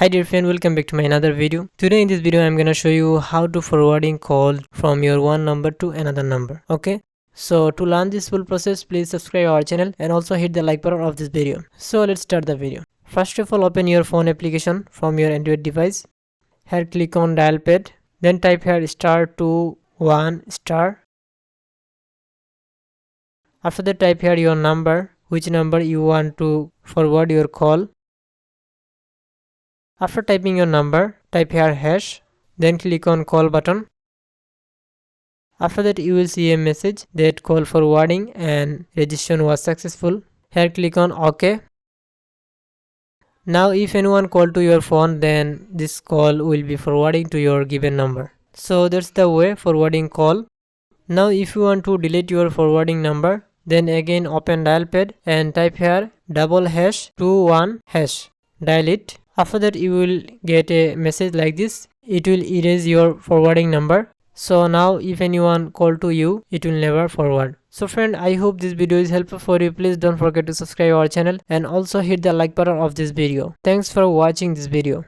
Hi dear friend, welcome back to my another video. Today in this video I'm gonna show you how to forwarding call from your one number to another number. Okay, so to learn this full process, please subscribe our channel and also hit the like button of this video. So let's start the video. First of all, open your phone application from your Android device. Here click on dial pad, then type here *21*. After that, type here your number, which number you want to forward your call. After typing your number, type here hash, then click on call button. After that, you will see a message that call forwarding and registration was successful. Here click on OK. Now if anyone call to your phone, then this call will be forwarding to your given number. So that's the way forwarding call. Now if you want to delete your forwarding number, then again open dial pad and type here #21#. Dial it. After that, you will get a message like this. It will erase your forwarding number. So now if anyone call to you, it will never forward. So friend, I hope this video is helpful for you. Please don't forget to subscribe our channel and also hit the like button of this video. Thanks for watching this video.